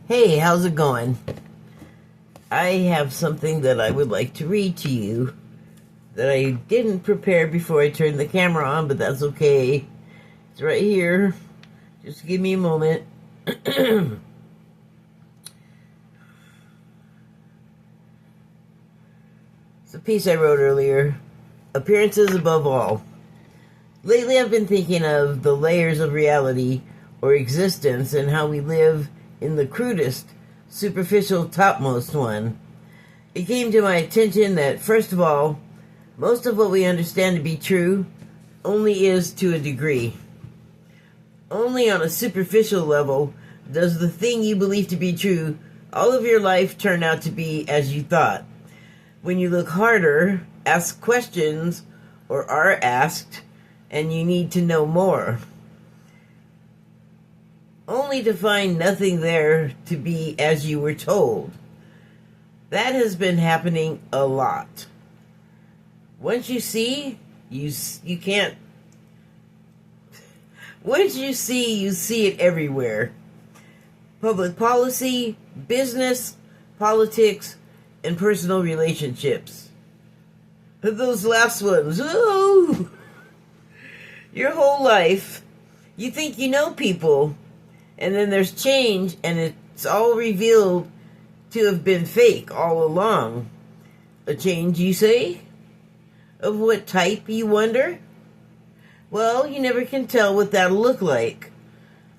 Hey, how's it going? I have something that I would like to read to you that I didn't prepare before I turned the camera on, but that's okay. It's right here. Just give me a moment. It's a piece I wrote earlier. Appearances above all. Lately I've been thinking of the layers of reality or existence and how we live in the crudest, superficial, topmost one. It came to my attention that, first of all, most of what we understand to be true only is to a degree. Only on a superficial level does the thing you believe to be true all of your life turn out to be as you thought. When you look harder, ask questions, or are asked, and you need to know more, only to find nothing there to be as you were told. That has been happening a lot. Once you see, you can't. Once you see it everywhere. Public policy, business, politics, and personal relationships. Those last ones, ooh! Your whole life, you think you know people, and then there's change, and it's all revealed to have been fake all along. A change, you say? Of what type, you wonder? Well, you never can tell what that'll look like.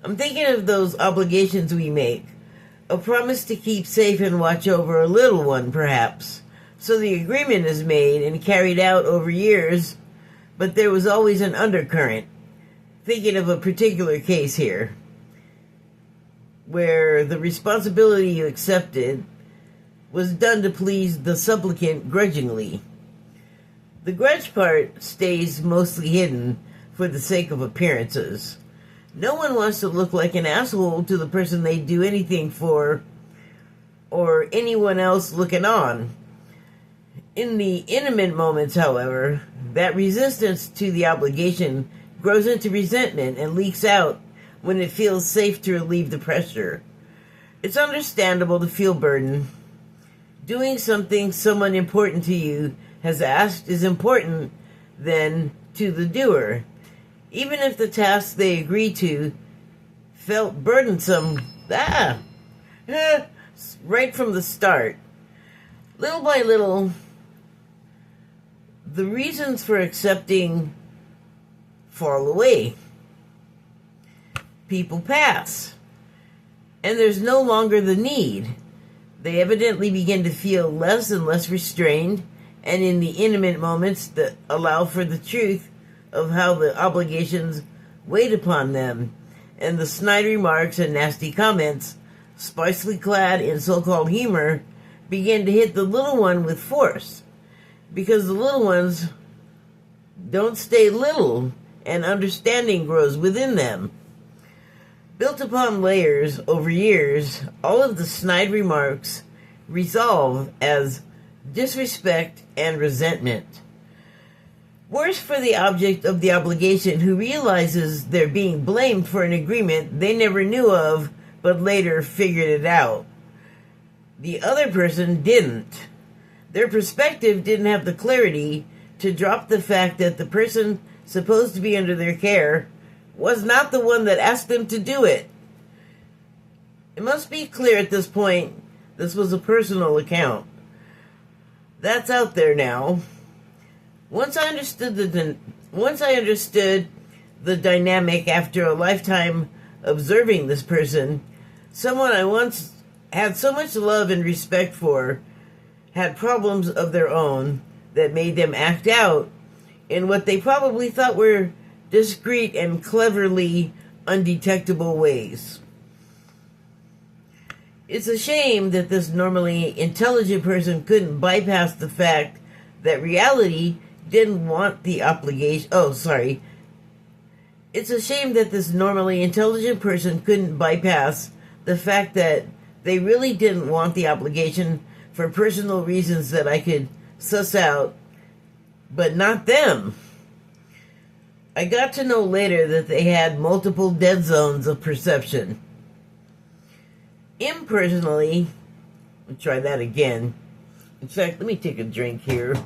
I'm thinking of those obligations we make. A promise to keep safe and watch over a little one, perhaps. So the agreement is made and carried out over years, but there was always an undercurrent. Thinking of a particular case here, where the responsibility you accepted was done to please the supplicant grudgingly. The grudge part stays mostly hidden for the sake of appearances. No one wants to look like an asshole to the person they do anything for, or anyone else looking on. In the intimate moments, however, that resistance to the obligation grows into resentment and leaks out when it feels safe to relieve the pressure. It's understandable to feel burdened. Doing something someone important to you has asked is important, then, to the doer. Even if the task they agreed to felt burdensome, right from the start. Little by little, the reasons for accepting fall away. People pass, and there's no longer the need. They evidently begin to feel less and less restrained, and in the intimate moments that allow for the truth of how the obligations weighed upon them, and the snide remarks and nasty comments, spicily clad in so-called humor, begin to hit the little one with force, because the little ones don't stay little, and understanding grows within them. Built upon layers over years, all of the snide remarks resolve as disrespect and resentment. Worse for the object of the obligation, who realizes they're being blamed for an agreement they never knew of but later figured it out. The other person didn't. Their perspective didn't have the clarity to drop the fact that the person supposed to be under their care was not the one that asked them to do it. It must be clear at this point, this was a personal account. That's out there now. Once I understood the dynamic after a lifetime observing this person, someone I once had so much love and respect for, had problems of their own that made them act out in what they probably thought were discreet and cleverly undetectable ways. It's a shame that this normally intelligent person couldn't bypass the fact that reality didn't want the obligation. It's a shame that this normally intelligent person couldn't bypass the fact that they really didn't want the obligation for personal reasons that I could suss out, but not them. I got to know later that they had multiple dead zones of perception. Impersonally, let's try that again. In fact, let me take a drink here.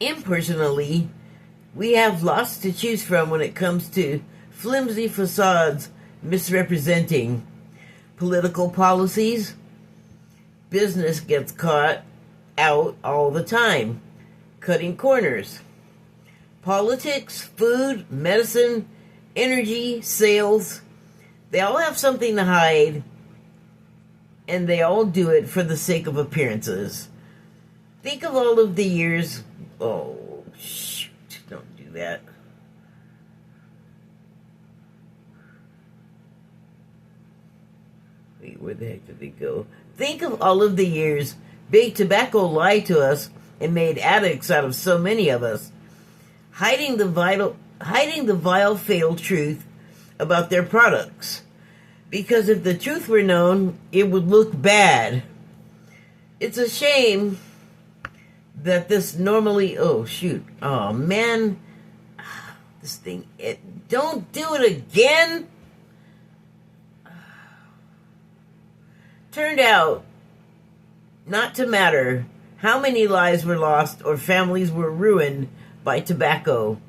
Impersonally, we have lots to choose from when it comes to flimsy facades misrepresenting political policies. Business gets caught out all the time, cutting corners. Politics, food, medicine, energy, sales, they all have something to hide, and they all do it for the sake of appearances. Think of all of the years... Oh, shoot, don't do that. Wait, where the heck did they go? Think of all of the years Big Tobacco lied to us and made addicts out of so many of us, hiding the vile, failed truth about their products. Because if the truth were known, it would look bad. It's a shame that this normally... Oh, shoot. Oh, man. This thing... Don't do it again! Turned out not to matter how many lives were lost or families were ruined by tobacco.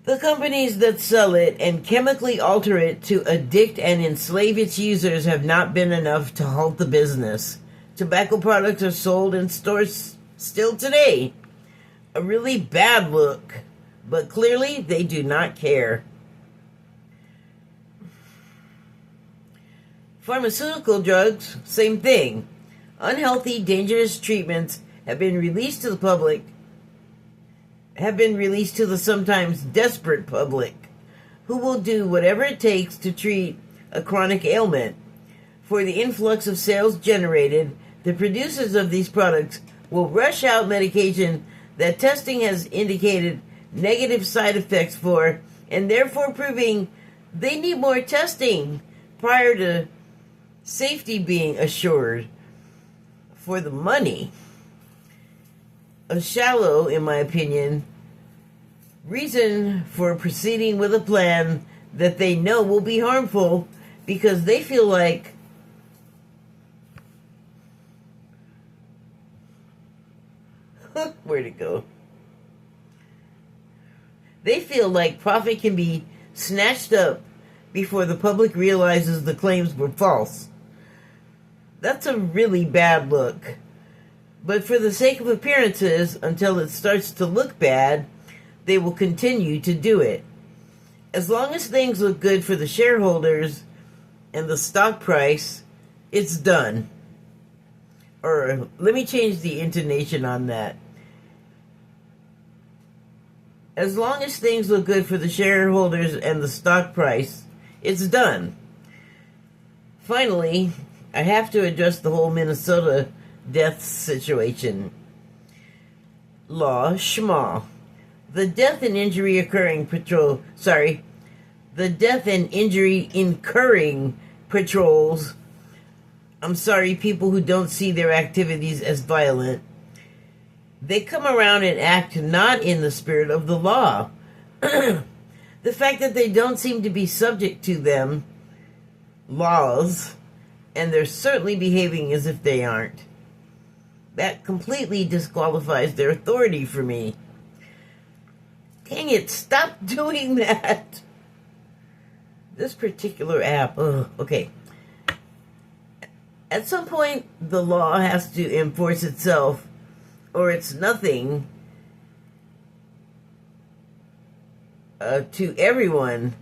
The companies that sell it and chemically alter it to addict and enslave its users have not been enough to halt the business. Tobacco products are sold in stores still today. A really bad look, but clearly they do not care. Pharmaceutical drugs, same thing. Unhealthy, dangerous treatments have been released to the public, have been released to the sometimes desperate public, who will do whatever it takes to treat a chronic ailment. For the influx of sales generated, the producers of these products will rush out medication that testing has indicated negative side effects for, and therefore proving they need more testing prior to safety being assured for the money. A shallow, in my opinion, reason for proceeding with a plan that they know will be harmful because they feel like where'd it go? They feel like profit can be snatched up before the public realizes the claims were false. That's a really bad look. But for the sake of appearances, until it starts to look bad, they will continue to do it. As long as things look good for the shareholders and the stock price, it's done. Or let me change the intonation on that. As long as things look good for the shareholders and the stock price, it's done. Finally, I have to address the whole Minnesota death situation. Law schma. The death and injury incurring patrols. I'm sorry, people who don't see their activities as violent. They come around and act not in the spirit of the law. The fact that they don't seem to be subject to them, laws, and they're certainly behaving as if they aren't, that completely disqualifies their authority for me. Dang it, stop doing that. This particular app, okay. At some point, the law has to enforce itself, or it's nothing to everyone.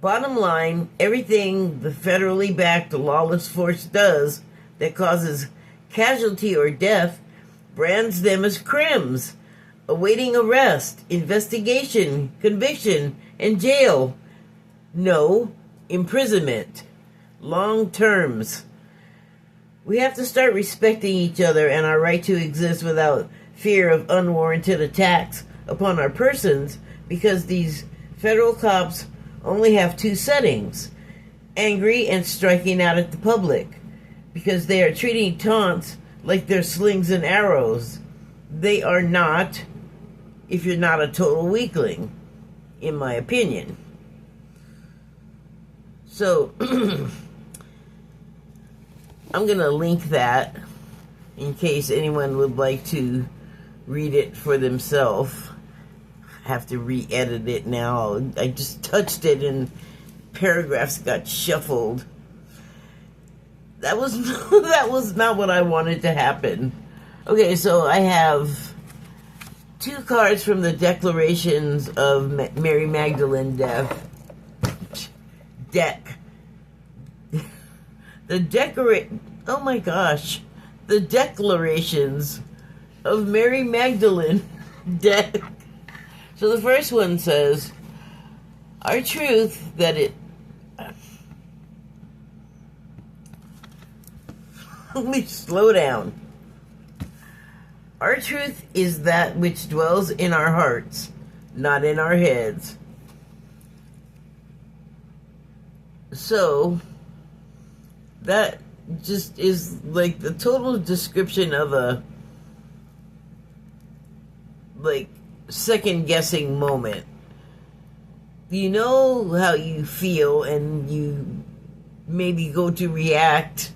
Bottom line, everything the federally backed lawless force does that causes casualty or death brands them as crims, awaiting arrest, investigation, conviction, and jail. No, imprisonment. Long terms. We have to start respecting each other and our right to exist without fear of unwarranted attacks upon our persons, because these federal cops only have two settings: angry and striking out at the public, because they are treating taunts like they're slings and arrows. They are not. if you're not a total weakling, in my opinion. So, I'm going to link that in case anyone would like to read it for themselves. I have to re-edit it now. I just touched it and paragraphs got shuffled. That was that was not what I wanted to happen. Okay, so I have 2 cards from the declarations of Mary Magdalene deck. Oh my gosh. The declarations of Mary Magdalene deck. So the first one says, our truth that it... Let me slow down. Our truth is that which dwells in our hearts, not in our heads. So, that just is like the total description of a, like, second-guessing moment. You know how you feel, and you maybe go to react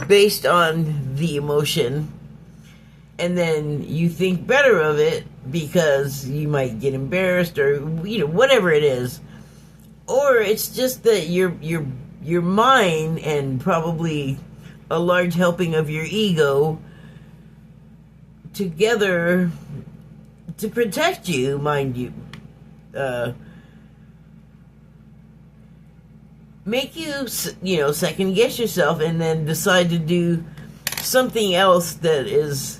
based on the emotion, and then you think better of it because you might get embarrassed or, you know, whatever it is. Or it's just that your mind and probably a large helping of your ego together to protect you, mind you, make you, you know, second guess yourself and then decide to do something else that is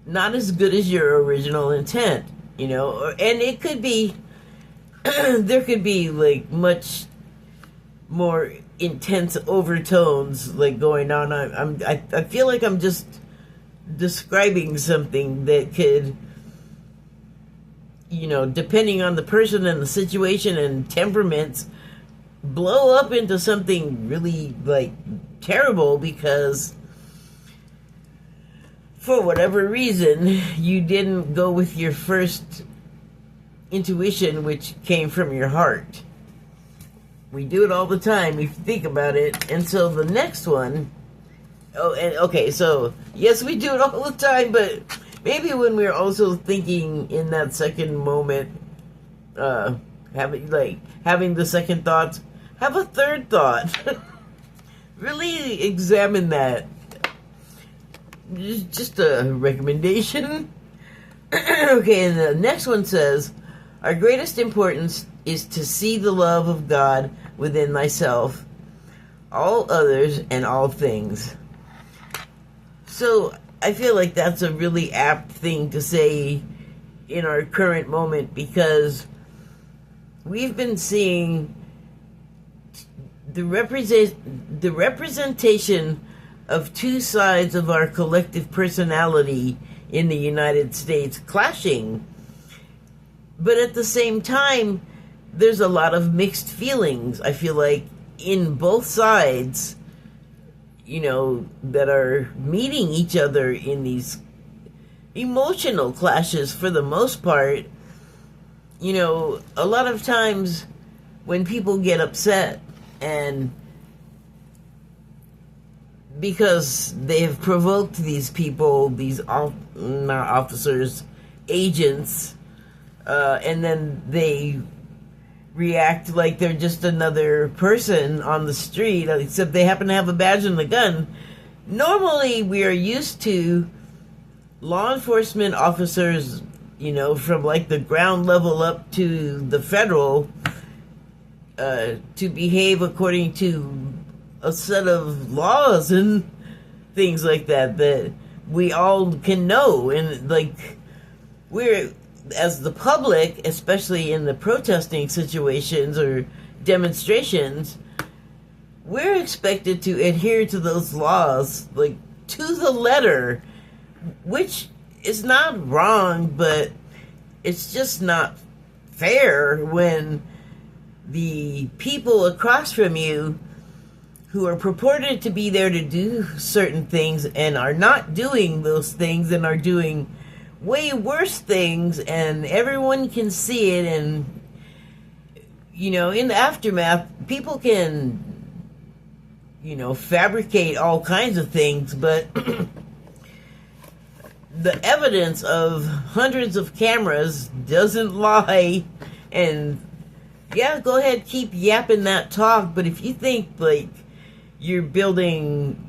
not as good as your original intent, you know. And it could be, there could be like much more intense overtones like going on. I feel like I'm just describing something that could, you know, depending on the person and the situation and temperaments, blow up into something really, like, terrible because for whatever reason you didn't go with your first intuition, which came from your heart. We do it all the time if you think about it. And so the next one, okay, so yes, we do it all the time, but maybe when we're also thinking in that second moment, having the second thoughts, have a third thought. Really examine that. Just a recommendation. Okay, and the next one says, our greatest importance is to see the love of God within thyself, all others, and all things. So I feel like that's a really apt thing to say in our current moment, because we've been seeing the representation of 2 sides of our collective personality in the United States clashing. But at the same time, there's a lot of mixed feelings, I feel like, in both sides, you know, that are meeting each other in these emotional clashes for the most part. You know, a lot of times when people get upset and because they have provoked these people, these not officers, agents, and then they react like they're just another person on the street, except they happen to have a badge and a gun. Normally, we are used to law enforcement officers, you know, from like the ground level up to the federal, to behave according to a set of laws and things like that we all can know. And like, we're, as the public, especially in the protesting situations or demonstrations, we're expected to adhere to those laws, like, to the letter, which is not wrong, but it's just not fair when the people across from you who are purported to be there to do certain things and are not doing those things and are doing way worse things, and everyone can see it. And in the aftermath, people can fabricate all kinds of things, but the evidence of hundreds of cameras doesn't lie. And yeah, go ahead, keep yapping that talk, but if you think like you're building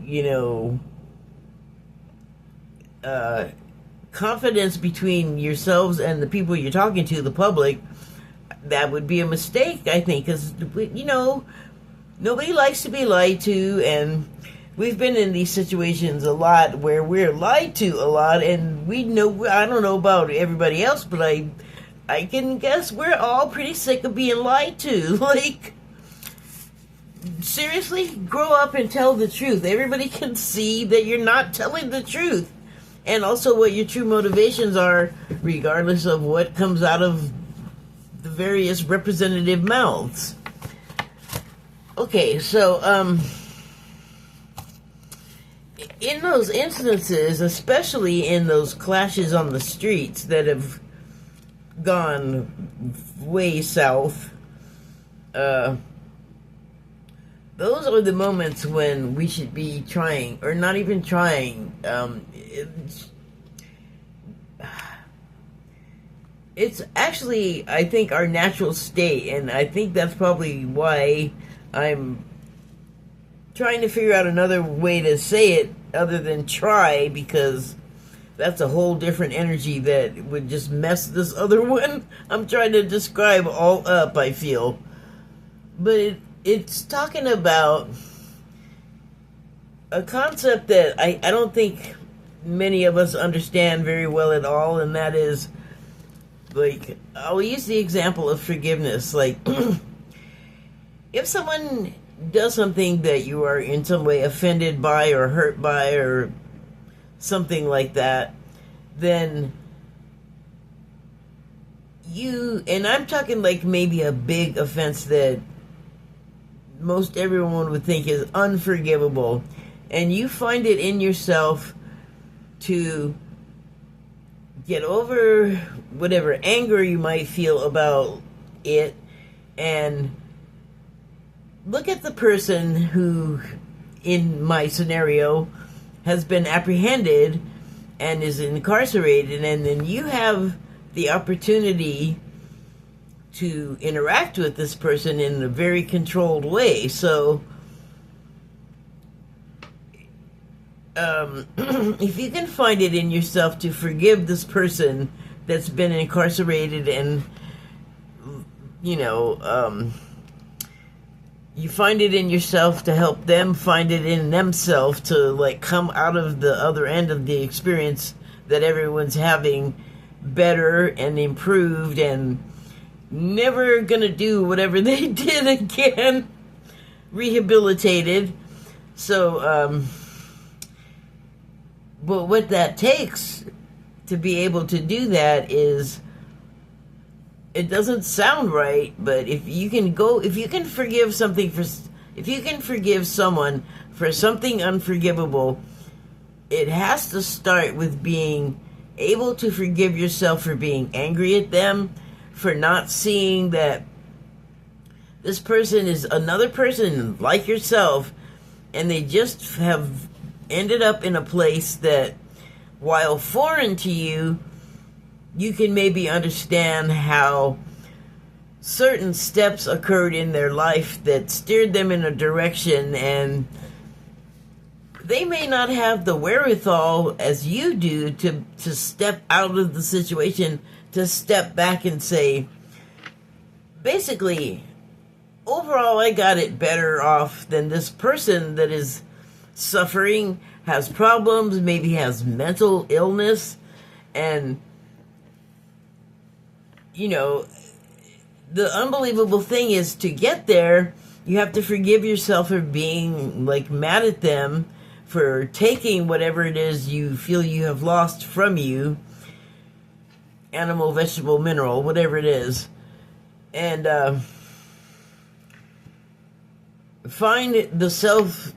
confidence between yourselves and the people you're talking to, the public, that would be a mistake, I think, because nobody likes to be lied to, and we've been in these situations a lot where we're lied to a lot, and we know, I don't know about everybody else, but I can guess we're all pretty sick of being lied to. Like, seriously, grow up and tell the truth. Everybody can see that you're not telling the truth, and also what your true motivations are, regardless of what comes out of the various representative mouths. Okay, so in those instances, especially in those clashes on the streets that have gone way south, those are the moments when we should be trying, or not even trying. It's actually, I think, our natural state, and I think that's probably why I'm trying to figure out another way to say it other than try, because that's a whole different energy that would just mess this other one I'm trying to describe all up, I feel. But it's talking about a concept that I don't think many of us understand very well at all, and that is, like, I'll use the example of forgiveness. Like, if someone does something that you are in some way offended by or hurt by or something like that, then and I'm talking like maybe a big offense that most everyone would think is unforgivable, and you find it in yourself to get over whatever anger you might feel about it, and look at the person who, in my scenario, has been apprehended and is incarcerated, and then you have the opportunity to interact with this person in a very controlled way. So if you can find it in yourself to forgive this person that's been incarcerated, and you find it in yourself to help them find it in themselves to, like, come out of the other end of the experience that everyone's having better and improved and never gonna do whatever they did again, rehabilitated. So but what that takes to be able to do that is, it doesn't sound right, but if you can forgive someone for something unforgivable, it has to start with being able to forgive yourself for being angry at them, for not seeing that this person is another person like yourself, and they just have ended up in a place that, while foreign to you, you can maybe understand how certain steps occurred in their life that steered them in a direction, and they may not have the wherewithal as you do to step out of the situation, to step back and say, basically, overall, I got it better off than this person that is suffering, has problems, maybe has mental illness, and the unbelievable thing is, to get there, you have to forgive yourself for being, like, mad at them for taking whatever it is you feel you have lost from you, animal, vegetable, mineral, whatever it is, and find the self,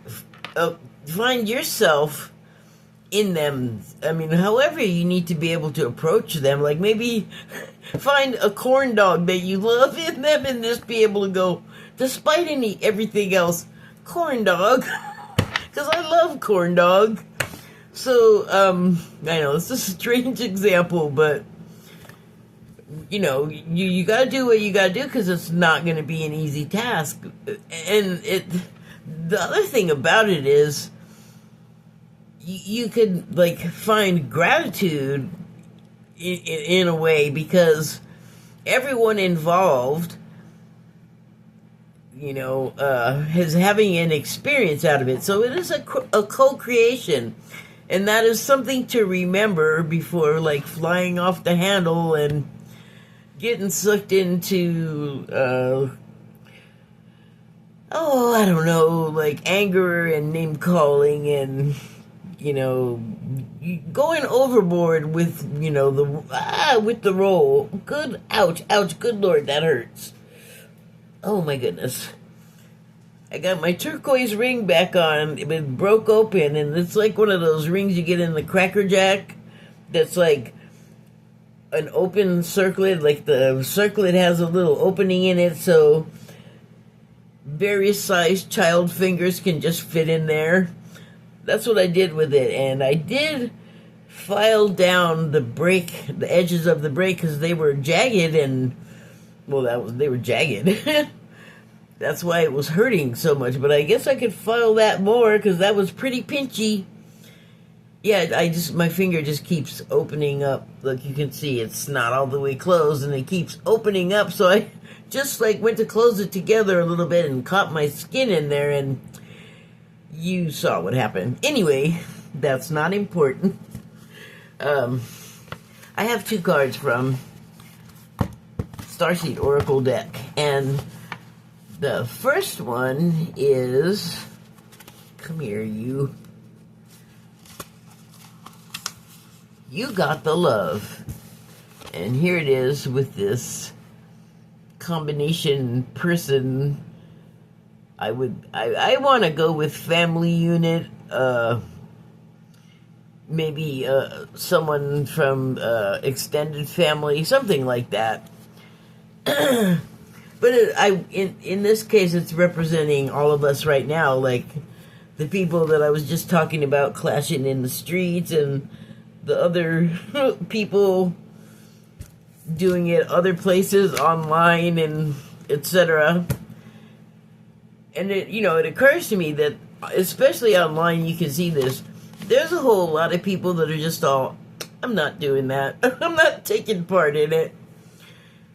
find yourself in them. I mean, however you need to be able to approach them. Like maybe find a corn dog that you love in them and just be able to go, despite everything else, corn dog. Because I love corn dog. So, I know it's a strange example, but, you know, you gotta do what you gotta do because it's not gonna be an easy task. And the other thing about it is, you could, like, find gratitude in a way because everyone involved, you know, is having an experience out of it. So it is a co-creation. And that is something to remember before, like, flying off the handle and getting sucked into, I don't know, like, anger and name-calling and, you know, going overboard with, you know, with the roll. Ouch, good Lord, that hurts. Oh, my goodness. I got my turquoise ring back on. It broke open, and it's like one of those rings you get in the Cracker Jack that's like an open circlet. Like the circlet has a little opening in it, so various sized child fingers can just fit in there. That's what I did with it, and I did file down the edges of the break, because they were jagged, and, well, they were jagged. That's why it was hurting so much, but I guess I could file that more because that was pretty pinchy. Yeah, my finger just keeps opening up. Look, you can see it's not all the way closed and it keeps opening up. So I just like went to close it together a little bit and caught my skin in there, and you saw what happened. Anyway, that's not important. I have 2 cards from Starseed Oracle deck, and the first one is, come here, you got the love. And here it is with this combination person. I want to go with family unit, maybe someone from extended family, something like that. But in this case, it's representing all of us right now, like the people that I was just talking about clashing in the streets, and the other people doing it other places, online, and etc. And it occurs to me that, especially online, you can see this. There's a whole lot of people that are just all, I'm not doing that. I'm not taking part in it.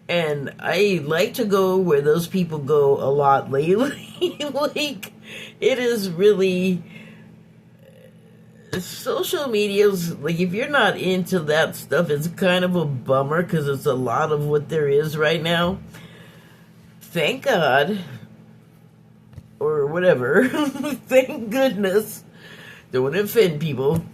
And I like to go where those people go a lot lately. Like, it is really, social media's, like, if you're not into that stuff, it's kind of a bummer because it's a lot of what there is right now. Thank God, or whatever, thank goodness, don't want to offend people,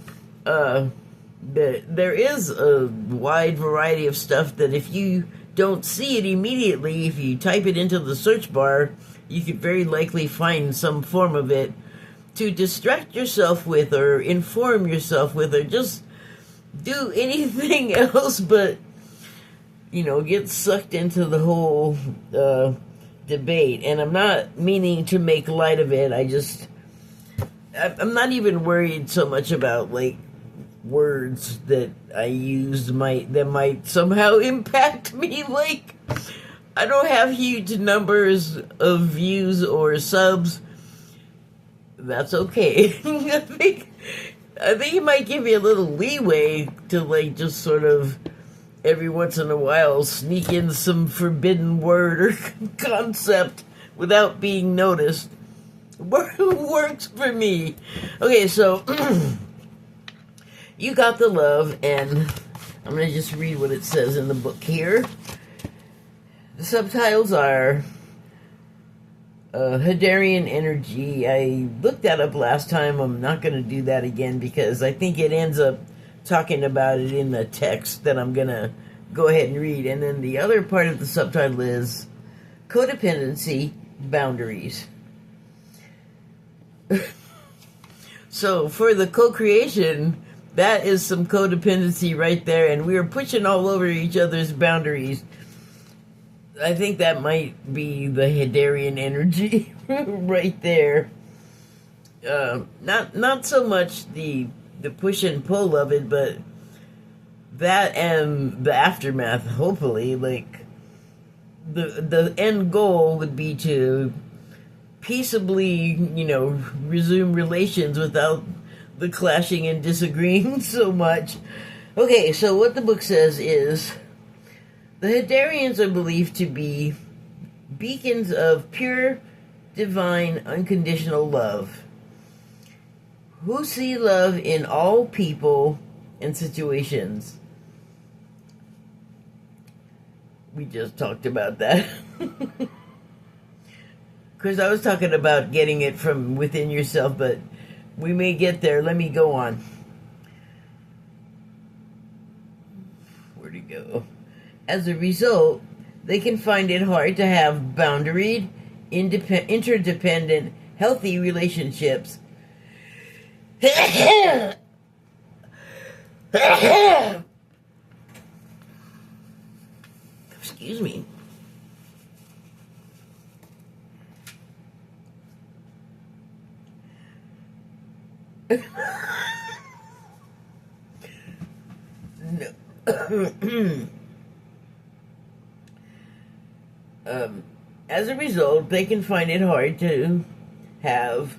there is a wide variety of stuff that if you don't see it immediately, if you type it into the search bar, you could very likely find some form of it to distract yourself with, or inform yourself with, or just do anything else but, get sucked into the whole debate. And I'm not meaning to make light of it. I'm not even worried so much about, like, words that I use that might somehow impact me. Like, I don't have huge numbers of views or subs. That's okay. I think it might give me a little leeway to, like, just sort of every once in a while sneak in some forbidden word or concept without being noticed. Works for me. Okay, so you got the love, and I'm going to just read what it says in the book here. The subtitles are Hadarian energy. I looked that up last time. I'm not going to do that again because I think it ends up talking about it in the text that I'm going to go ahead and read. And then the other part of the subtitle is Codependency Boundaries. So for the co-creation, that is some codependency right there, and we are pushing all over each other's boundaries. I think that might be the Hedarian energy right there. Not so much the push and pull of it, but that and the aftermath. Hopefully, like the end goal would be to peaceably, resume relations without the clashing and disagreeing so much. Okay, so what the book says is the Hedarians are believed to be beacons of pure, divine, unconditional love, who see love in all people and situations. We just talked about that. Because I was talking about getting it from within yourself, but we may get there. Let me go on. Where'd it go? As a result, they can find it hard to have boundaried, interdependent, healthy relationships. Excuse me. No. As a result, they can find it hard to have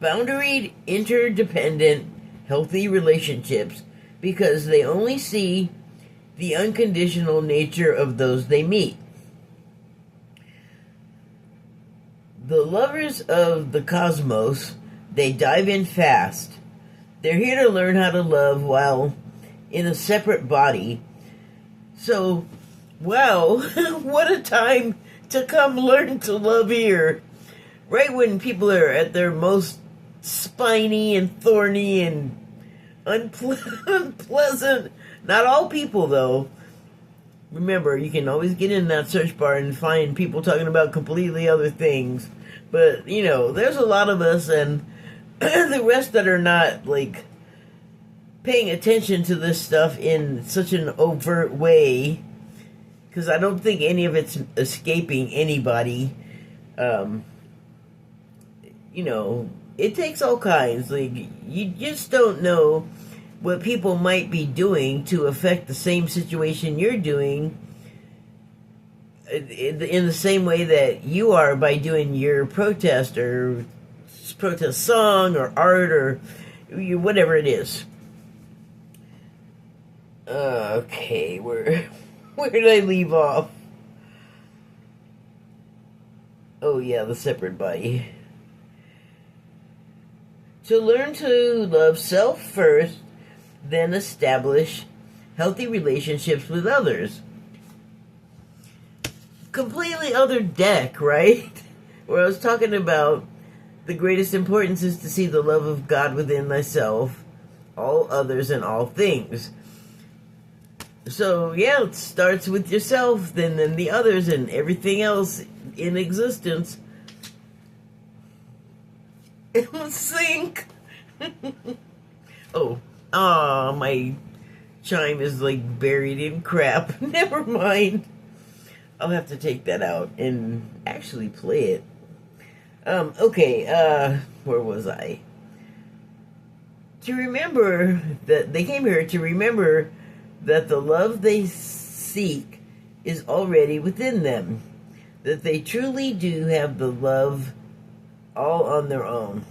boundaried, interdependent, healthy relationships because they only see the unconditional nature of those they meet. The lovers of the cosmos, they dive in fast. They're here to learn how to love while in a separate body. So, wow, what a time to come learn to love here. Right when people are at their most spiny and thorny and unpleasant. Not all people, though. Remember, you can always get in that search bar and find people talking about completely other things. But, there's a lot of us, and the rest that are not, paying attention to this stuff in such an overt way, because I don't think any of it's escaping anybody. It takes all kinds. You just don't know what people might be doing to affect the same situation you're doing in the same way that you are by doing your protest song or art or whatever it is. Okay, where did I leave off? Oh yeah, the separate body. To learn to love self first, then establish healthy relationships with others. Completely other deck, right? Where I was talking about the greatest importance is to see the love of God within thyself, all others, and all things. So, yeah, it starts with yourself, then the others, and everything else in existence. In sync. My chime is buried in crap. Never mind. I'll have to take that out and actually play it. Where was I? To remember that they came here to remember that the love they seek is already within them. That they truly do have the love all on their own.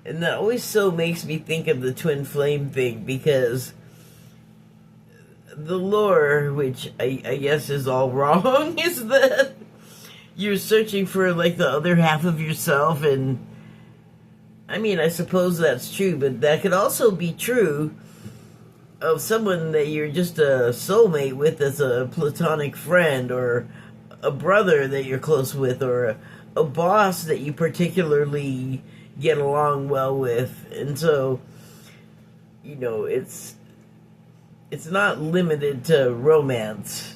And that always so makes me think of the twin flame thing, because the lore, which I guess is all wrong, is that you're searching for the other half of yourself. And I suppose that's true, but that could also be true of someone that you're just a soulmate with as a platonic friend, or a brother that you're close with, or a boss that you particularly get along well with. And so, it's not limited to romance.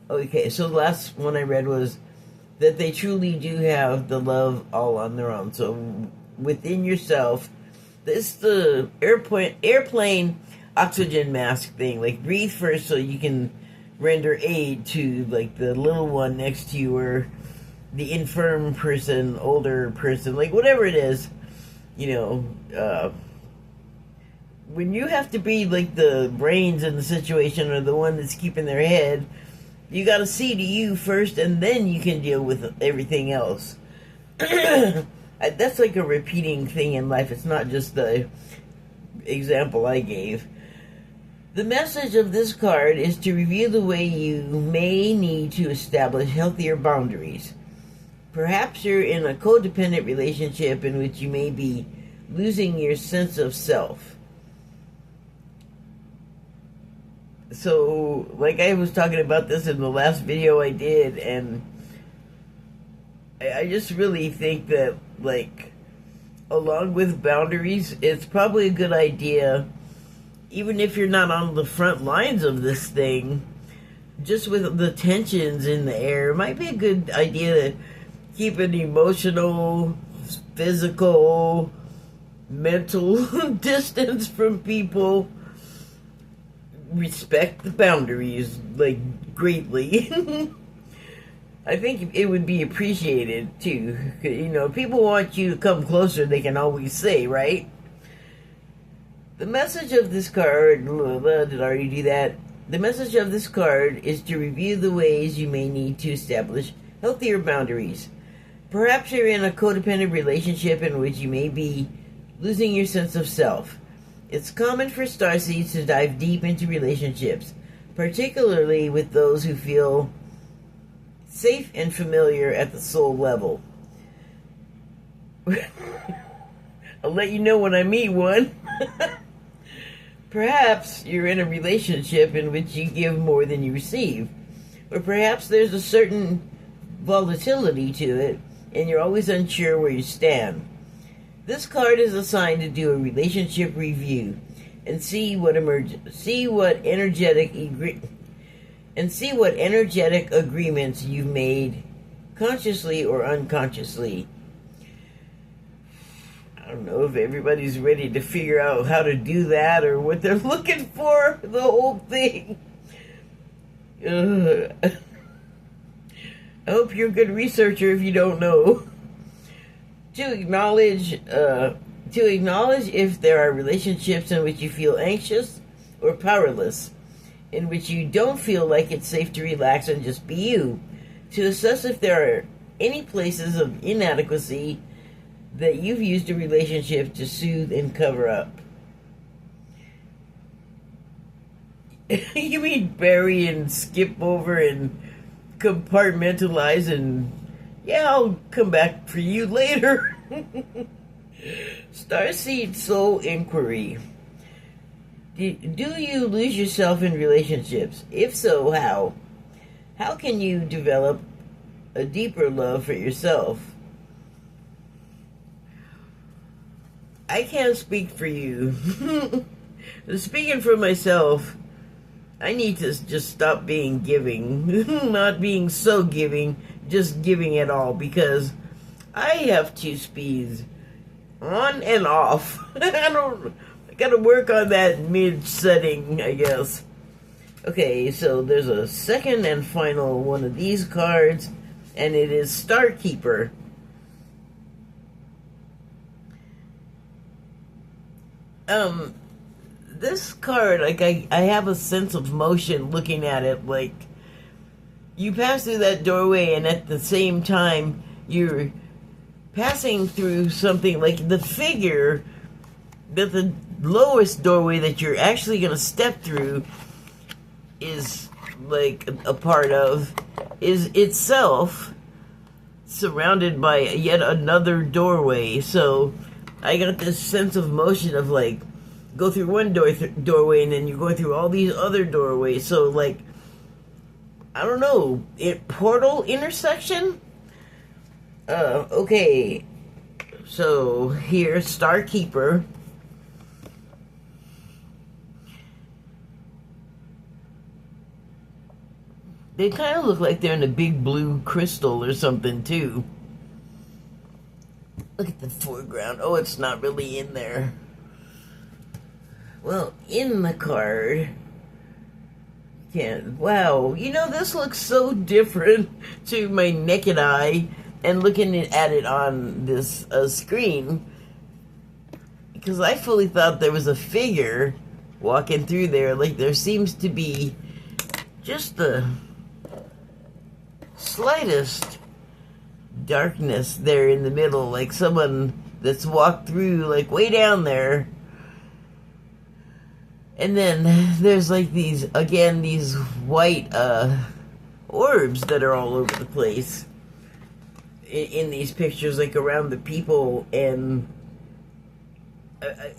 Okay, so the last one I read was that they truly do have the love all on their own. So within yourself, this the airplane oxygen mask thing. Like, breathe first so you can render aid to, like, the little one next to you, or the infirm person, older person, like whatever it is. You know, when you have to be like the brains in the situation, or the one that's keeping their head, you got to see to you first, and then you can deal with everything else. That's like a repeating thing in life. It's not just the example I gave. The message of this card is to review the way you may need to establish healthier boundaries. Perhaps you're in a codependent relationship in which you may be losing your sense of self. So, like, I was talking about this in the last video I did, and I just really think that, like, along with boundaries, it's probably a good idea, even if you're not on the front lines of this thing, just with the tensions in the air, it might be a good idea to keep an emotional, physical, mental distance from people. Respect the boundaries, like, greatly. I think it would be appreciated, too. You know, people want you to come closer, they can always say, right? The message of this card, did I already do that? The message of this card is to review the ways you may need to establish healthier boundaries. Perhaps you're in a codependent relationship in which you may be losing your sense of self. It's common for starseeds to dive deep into relationships, particularly with those who feel safe and familiar at the soul level. I'll let you know when I meet one. Perhaps you're in a relationship in which you give more than you receive. Or perhaps there's a certain volatility to it, and you're always unsure where you stand. This card is assigned to do a relationship review and see what energetic agreements you've made, consciously or unconsciously. I don't know if everybody's ready to figure out how to do that or what they're looking for, the whole thing. I hope you're a good researcher if you don't know. To acknowledge if there are relationships in which you feel anxious or powerless, in which you don't feel like it's safe to relax and just be you. To assess if there are any places of inadequacy that you've used a relationship to soothe and cover up. You mean bury and skip over and compartmentalize and, yeah, I'll come back for you later. Starseed Soul Inquiry. Do you lose yourself in relationships? If so, how? How can you develop a deeper love for yourself? I can't speak for you. Speaking for myself, I need to just stop being giving. Not being so giving, just giving it all, because I have two speeds, on and off. I gotta work on that mid setting, I guess. Okay, so there's a second and final one of these cards, and it is Starkeeper. This card, like, I have a sense of motion looking at it. Like, you pass through that doorway, and at the same time you're passing through something, like the figure that the lowest doorway that you're actually going to step through is, like, a part of, is itself surrounded by yet another doorway. So I got this sense of motion of, like, go through one doorway and then you're going through all these other doorways. So, like, I don't know, portal intersection? Okay, so here, Starkeeper. They kind of look like they're in a big blue crystal or something, too. Look at the foreground. Oh, it's not really in there. Well, in the card... Wow, you know, this looks so different to my naked eye and looking at it on this screen, because I fully thought there was a figure walking through there. Like, there seems to be just the slightest darkness there in the middle, like someone that's walked through, like, way down there. And then there's like these white orbs that are all over the place in these pictures, like around the people. And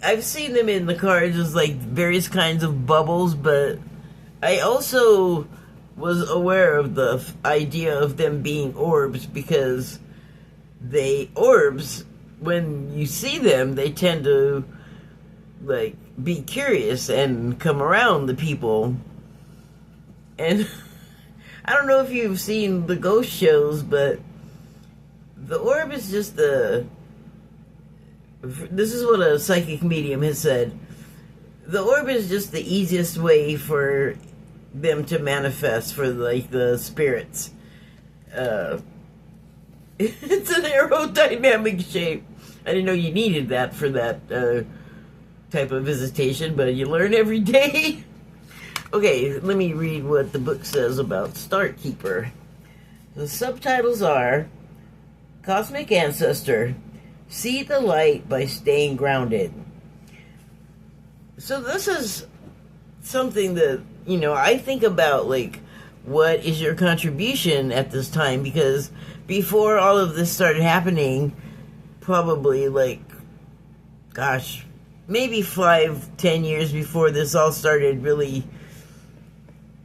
I've seen them in the cards as like various kinds of bubbles, but I also was aware of the idea of them being orbs, because orbs, when you see them, they tend to like be curious and come around the people. And I don't know if you've seen the ghost shows, but the orb is just this is what a psychic medium has said, the orb is just the easiest way for them to manifest for like the spirits. It's an aerodynamic shape. I didn't know you needed that for that type of visitation, but you learn every day. Okay, let me read what the book says about Starkeeper. The subtitles are: Cosmic Ancestor, see the light by staying grounded. So this is something that, you know, I think about, like, what is your contribution at this time? Because before all of this started happening, probably like, gosh, maybe 5-10 years before this all started really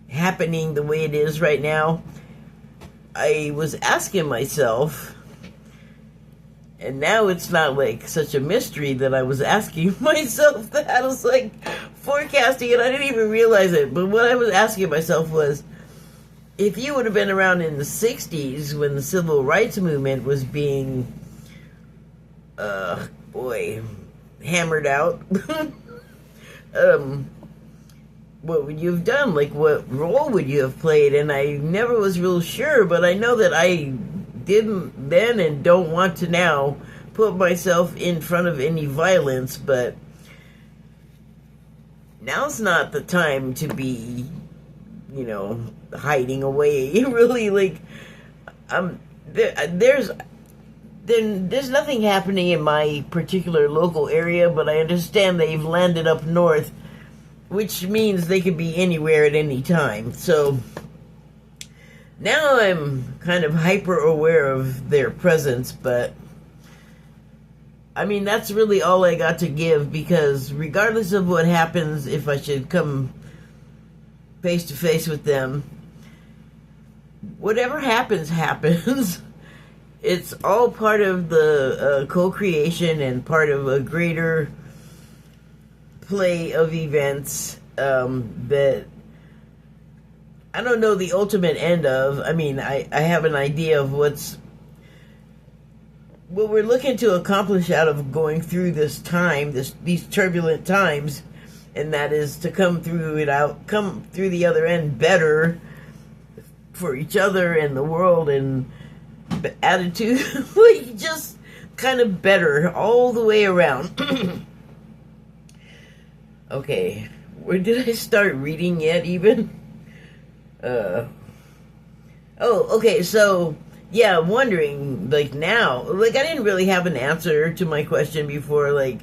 happening the way it is right now, I was asking myself, and now it's not like such a mystery that I was asking myself that. I was like forecasting it, I didn't even realize it. But what I was asking myself was, if you would have been around in the 60s when the civil rights movement was being, hammered out, what would you have done? Like, what role would you have played? And I never was real sure, but I know that I didn't then and don't want to now put myself in front of any violence, but now's not the time to be, you know, hiding away. Really, like, there's nothing happening in my particular local area, but I understand they've landed up north, which means they could be anywhere at any time. So now I'm kind of hyper aware of their presence, but I mean, that's really all I got to give, because regardless of what happens, if I should come face to face with them, whatever happens, happens. It's all part of the co-creation and part of a greater play of events that I don't know the ultimate end of. I mean, I have an idea of what we're looking to accomplish out of going through this time, these turbulent times, and that is to come through the other end better for each other and the world, and attitude, like, just kind of better all the way around. Okay, where did I start reading yet, even? Okay, so, yeah, I'm wondering, like, now, like, I didn't really have an answer to my question before. Like,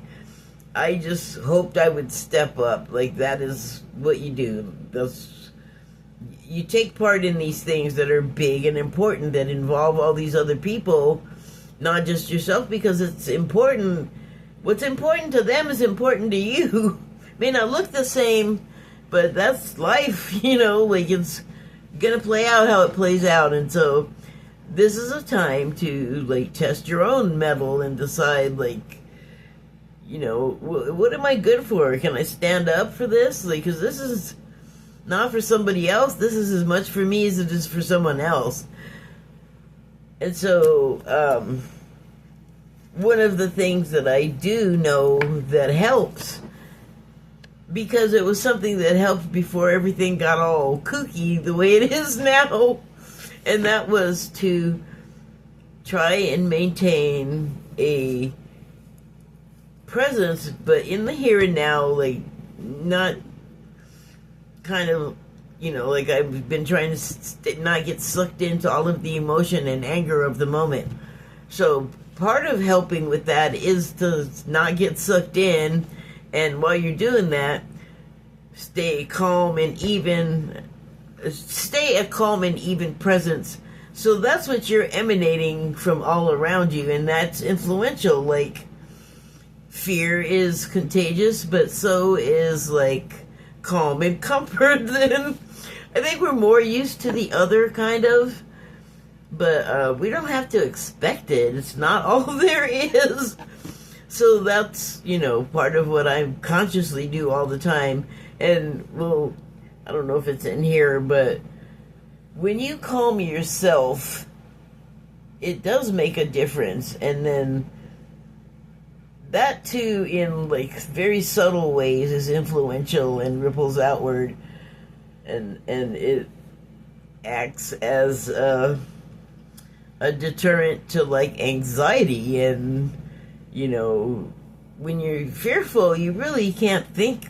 I just hoped I would step up. Like, that is what you do. You take part in these things that are big and important, that involve all these other people, not just yourself, because it's important. What's important to them is important to you. May not look the same, but that's life, you know, like, it's gonna play out how it plays out. And so this is a time to, like, test your own mettle and decide, like, you know, what am I good for? Can I stand up for this? Like, because this is not for somebody else. This is as much for me as it is for someone else. And so, one of the things that I do know that helps, because it was something that helped before everything got all kooky the way it is now, and that was to try and maintain a presence, but in the here and now, like, not kind of, like I've been trying to not get sucked into all of the emotion and anger of the moment. So part of helping with that is to not get sucked in, and while you're doing that, stay a calm and even presence. So that's what you're emanating from all around you, and that's influential. Like, fear is contagious, but so is, like, calm and comfort. Then I think we're more used to the other kind of, but we don't have to expect it. It's not all there is. So that's, part of what I consciously do all the time. And, well, I don't know if it's in here, but when you calm yourself, it does make a difference. And then that too, in like very subtle ways, is influential and ripples outward, and it acts as a deterrent to like anxiety. And when you're fearful, you really can't think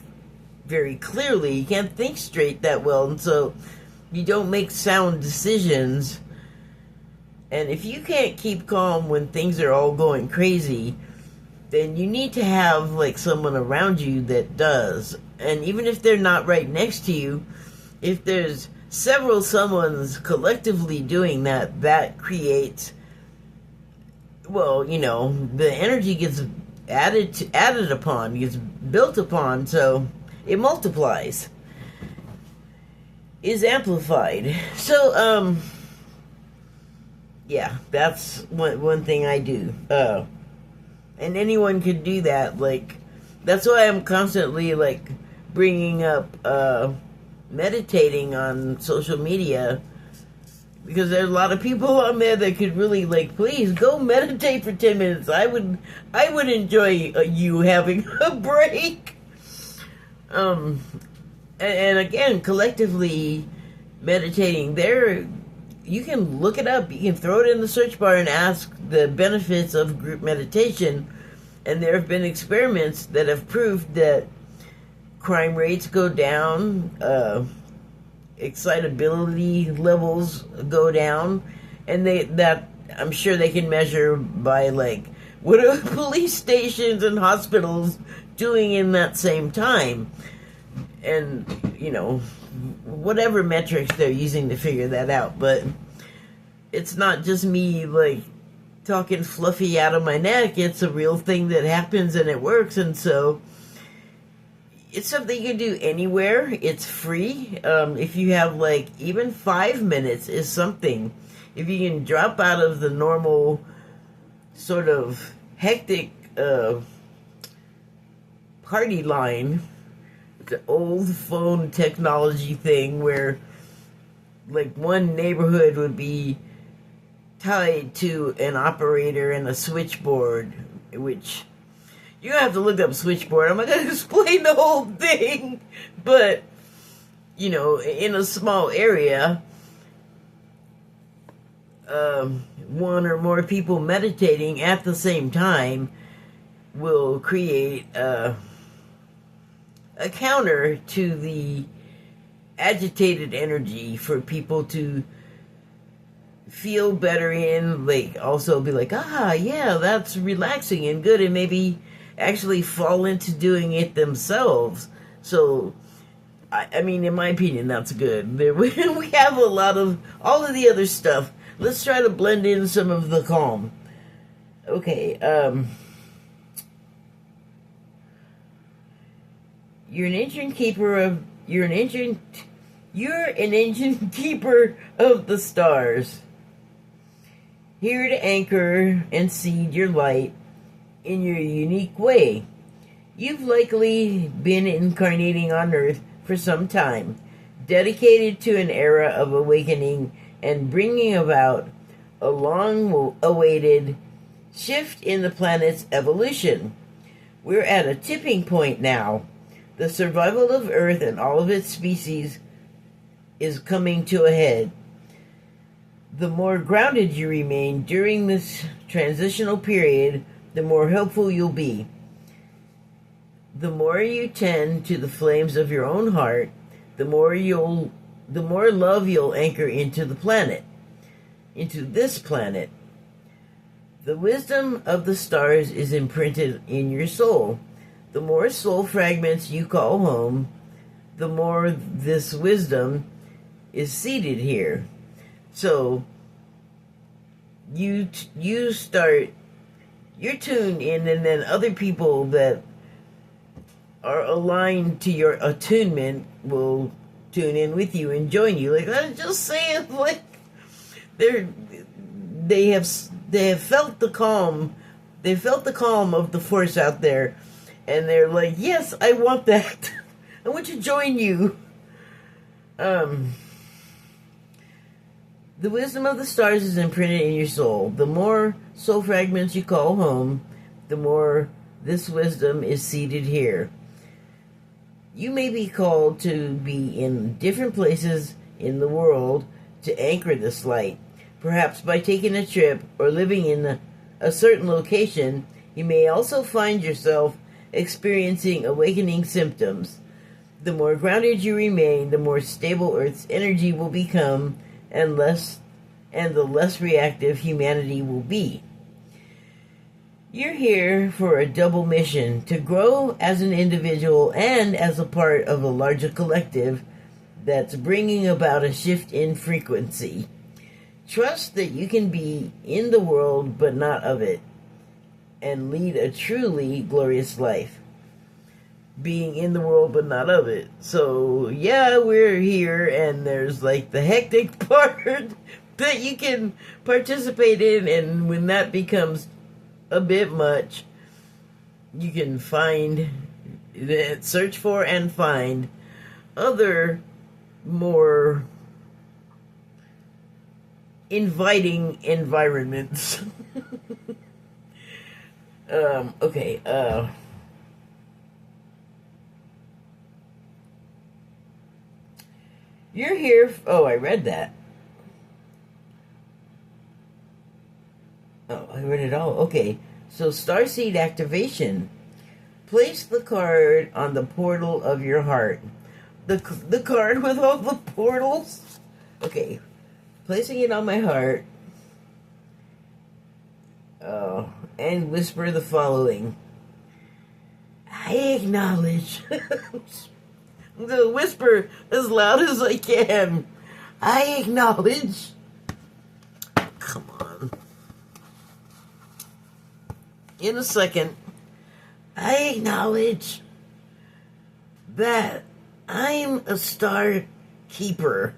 very clearly. You can't think straight that well, and so you don't make sound decisions. And if you can't keep calm when things are all going crazy, then you need to have like someone around you that does. And even if they're not right next to you, if there's several someones collectively doing that, that creates, well, the energy gets added upon, gets built upon, so it multiplies, is amplified. So, yeah, that's one thing I do. And anyone could do that. Like, that's why I'm constantly, like, bringing up meditating on social media, because there's a lot of people on there that could really, like, please go meditate for 10 minutes. I would enjoy you having a break. And again, collectively meditating there, you can look it up. You can throw it in the search bar and ask the benefits of group meditation. And there have been experiments that have proved that crime rates go down, excitability levels go down, and that I'm sure they can measure by, like, what are police stations and hospitals doing in that same time, and whatever metrics they're using to figure that out. But it's not just me, like, talking fluffy out of my neck. It's a real thing that happens, and it works. And so it's something you can do anywhere. It's free. If you have, like, even 5 minutes is something. If you can drop out of the normal sort of hectic party line, the old phone technology thing where, like, one neighborhood would be tied to an operator and a switchboard, which you have to look up switchboard. I'm not going to explain the whole thing, but, in a small area, one or more people meditating at the same time will create a counter to the agitated energy for people to feel better in, like, also be like, yeah, that's relaxing and good, and maybe actually fall into doing it themselves. So, I mean, in my opinion, that's good. We have a lot of all of the other stuff. Let's try to blend in some of the calm. Okay, you're an engine keeper of the stars, here to anchor and seed your light in your unique way. You've likely been incarnating on Earth for some time, dedicated to an era of awakening and bringing about a long-awaited shift in the planet's evolution. We're at a tipping point now. The survival of Earth and all of its species is coming to a head. The more grounded you remain during this transitional period, the more helpful you'll be. The more you tend to the flames of your own heart, the more love you'll anchor into the planet, into this planet. The wisdom of the stars is imprinted in your soul. The more soul fragments you call home, the more this wisdom is seated here. So you tuned in, and then other people that are aligned to your attunement will tune in with you and join you. Like, I'm just saying, like, they have felt the calm. They felt the calm of the force out there, and they're like, yes, I want that. I want to join you. The wisdom of the stars is imprinted in your soul. The more soul fragments you call home, the more this wisdom is seated here. You may be called to be in different places in the world to anchor this light. Perhaps by taking a trip or living in a certain location, you may also find yourself experiencing awakening symptoms. The more grounded you remain, the more stable Earth's energy will become, and the less reactive humanity will be. You're here for a double mission: to grow as an individual and as a part of a larger collective that's bringing about a shift in frequency. Trust that you can be in the world but not of it, and lead a truly glorious life. Being in the world but not of it. So yeah, we're here, and there's like the hectic part that you can participate in, and when that becomes a bit much, you can search for and find other more inviting environments. Okay, you're here. Oh, I read that. Oh, I read it all. Okay, so Starseed activation. Place the card on the portal of your heart. The card with all the portals? Okay, placing it on my heart. And whisper the following. I acknowledge. I'm going to whisper as loud as I can. I acknowledge. Come on. In a second. I acknowledge that I'm a star keeper.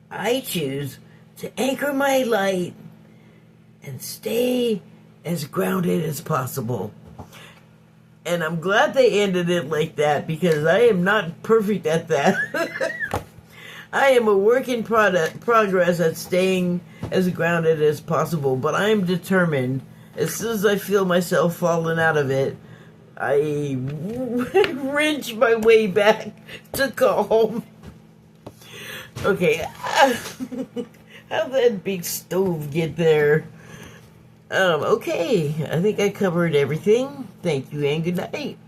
I choose to anchor my light and stay as grounded as possible. And I'm glad they ended it like that, because I am not perfect at that. I am a work in progress at staying as grounded as possible, but I am determined. As soon as I feel myself falling out of it, I wrench my way back to calm. Okay, how'd that big stove get there? Okay, I think I covered everything. Thank you and good night.